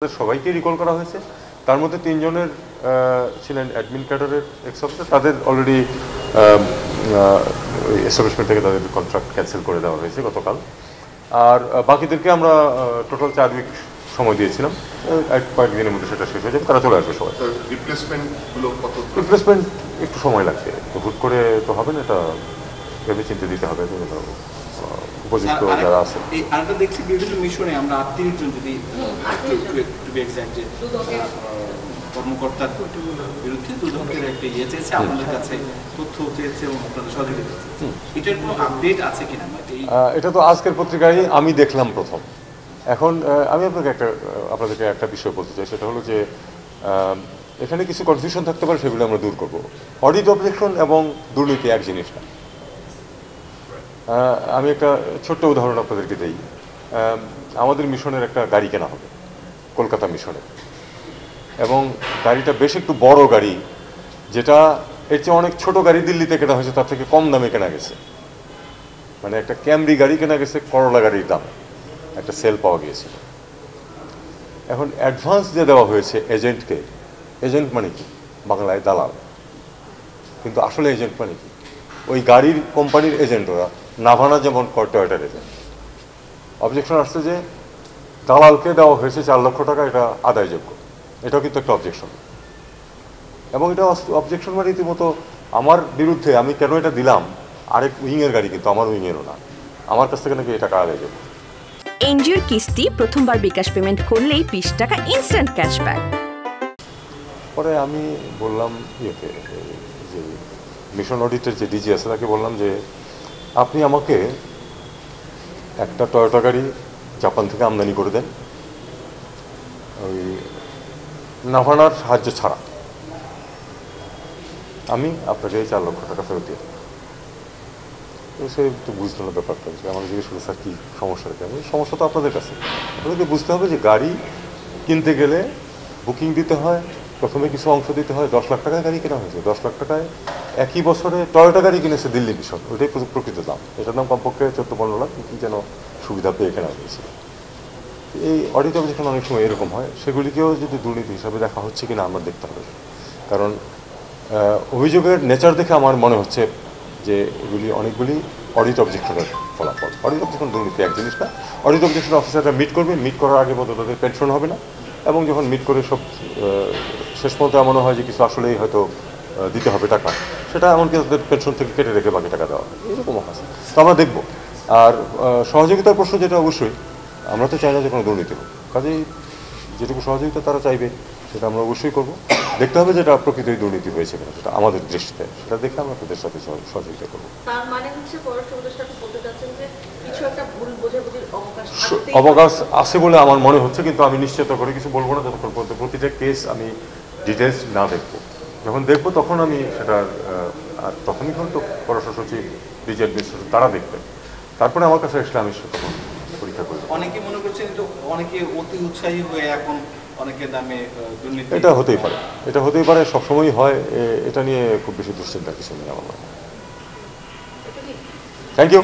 সবাইকে রিকল করা হয়েছে। তার মধ্যে ৩ জনের ছিলেন অ্যাডমিন ক্যাডারের এক্স অফিসার, তাদের অলরেডি এস্টাবলিশমেন্ট থেকে তাদের কন্ট্রাক্ট ক্যান্সেল করে দেওয়া হয়েছে গতকাল। আর বাকিদেরকে আমরা টোটাল 4 উইক সময় দিয়েছিলাম, কয়েকদিনের মধ্যে সেটা শেষ হয়ে যাবে, তারা চলে আসবে সবাই। রিপ্লেসমেন্ট একটু সময় লাগবে, হুট করে তো হবে না, এটা ভেবে চিন্তে দিতে হবে উপযুক্ত যারা আছে। আমরা দেখছি বিভিন্ন মিশনে আমরা ৩ জন যদি কর্মকর্তার বিরুদ্ধে দুদকের একটা ইয়ে চেয়েছে, আপনাদের কাছে তথ্য চেয়েছে এবং আপনাদের সহযোগিতা চেয়েছে, এটার কোনো আপডেট আছে কিনা? এটা তো আজকের পত্রিকায় আমি দেখলাম প্রথম। এখন আমি আপনাদেরকে একটা বিষয় বলতে চাই, সেটা হলো যে এখানে কিছু কনফিউশন থাকতে পারে, সেগুলো আমরা দূর করব। অডিট অবজেকশন এবং দুর্নীতি এক জিনিস না। আমি একটা ছোট্ট উদাহরণ আপনাদেরকে দিই। আমাদের মিশনের একটা গাড়ি কেনা হবে কলকাতা মিশনে, এবং গাড়িটা বেশ একটু বড় গাড়ি, যেটা এর চেয়ে অনেক ছোট গাড়ি দিল্লিতে কেনা হয়েছে, তার থেকে কম দামে কেনা গেছে। মানে একটা ক্যামরি গাড়ি কেনা গেছে করলা গাড়ির দাম, একটা সেল পাওয়া গিয়েছিল। এখন অ্যাডভান্স যে দেওয়া হয়েছে এজেন্টকে, এজেন্ট মানে কি বাংলায় দালাল, কিন্তু আসলে এজেন্ট মানে কি ওই গাড়ির কোম্পানির এজেন্ট। ওরা নাভানা যেমন টয়োটার এজেন্ট। অবজেকশন আসছে যে দালালকে দেওয়া হয়েছে 4 লক্ষ টাকা, এটা আদায়যোগ্য। এটাও কিন্তু একটা অবজেকশন, এবং এটা অবজেকশন মানে রীতিমতো আমার বিরুদ্ধে। আমি কেন এটা দিলাম, আরেক উইংয়ের গাড়ি, কিন্তু আমার উইংয়েরও না, আমার কাছ থেকে নাকি এই টাকা আদায়যোগ্য। এনজিওর কিস্তি প্রথমবার বিকাশ পেমেন্ট করলেই 20 টাকা ইনস্ট্যান্ট ক্যাশব্যাক। পরে আমি বললাম ইয়েকে, যে মিশন অডিটের যে ডিজি আছে, তাকে বললাম যে আপনি আমাকে একটা টয়োটা গাড়ি জাপান থেকে আমদানি করে দেন, ওই নাভানার সাহায্য ছাড়া। আমি আপনাকে এই 4 লক্ষ টাকা ফেরত দিয়ে দেবো। সে একটু বুঝতে না ব্যাপারটা, যে আমাকে জিজ্ঞেস করলো স্যার কী সমস্যা রেখে। আমি সমস্যা তো আপনাদের কাছে, আপনাদেরকে বুঝতে হবে যে গাড়ি কিনতে গেলে বুকিং দিতে হয়, প্রথমে কিছু অংশ দিতে হয়। 10 লাখ টাকায় গাড়ি কেনা হয়েছে, 10 লাখ টাকায় একই বছরে টয়োটা গাড়ি কিনেছে দিল্লি মিশন, ওইটাই প্রকৃত দাম। এটার দাম কমপক্ষে 14-15 লাখ, কি যেন সুবিধা পেয়ে কেনা হয়েছিল। এই অডিট অবজেকশন অনেক সময় এরকম হয়, সেগুলিকেও যদি দুর্নীতি হিসাবে দেখা হচ্ছে কিনা আমার দেখতে হবে। কারণ অভিযোগের নেচার দেখে আমার মনে হচ্ছে যে এগুলি অনেকগুলি অডিট অবজেকশনের ফলাফল। অডিট অবজেকশন দুর্নীতি এক জিনিস না। অডিট অবজেকশন অফিসাররা মিট করবে, মিট করার আগে বোধহয় তাদের পেনশন হবে না, এবং যখন মিট করে সব শেষ পর্যন্ত এমনও হয় যে কিছু আসলেই হয়তো দিতে হবে টাকা, সেটা এমনকি তাদের পেনশন থেকে কেটে রেখে বাকি টাকা দেওয়া হয়, এরকমও আছে। তো আমরা দেখব। আর সহযোগিতার প্রশ্ন যেটা, অবশ্যই আমরা তো চাই না যে কোনো দুর্নীতি হোক, কাজেই যেটুকু সহযোগিতা তারা চাইবে সেটা আমরা অবশ্যই করব। দেখতে হবে যেটা প্রকৃতই দুর্নীতি হয়েছে কিনা, সেটা আমাদের দৃষ্টিতে, সেটা দেখে আমরা তাদের সাথে সহযোগিতা করবো। অবকাশ আছে বলে আমার মনে হচ্ছে, কিন্তু আমি নিশ্চিত করে কিছু বলবো না যতক্ষণ পর্যন্ত প্রতিটা কেস আমি ডিটেলস না দেখবো। যখন দেখবো তখন আমি সেটার, তখনই হয়তো পররাষ্ট্র সচিব, ডিজি অ্যাডমিনিস্ট্রেটর তারা দেখবেন, তারপরে আমার কাছে আসলে আমি তখন পরীক্ষা করব। অনেকে মনে করছেন তো, অনেকে অতি উৎসাহী হয়ে এখন অনেকের দামে দুর্নীতি। এটা হতেই পারে, এটা হতেই পারে, সবসময়ই হয়। এটা নিয়ে খুব বেশি দুশ্চিন্তার কিছু নেই আমার মনে হয়। Thank you.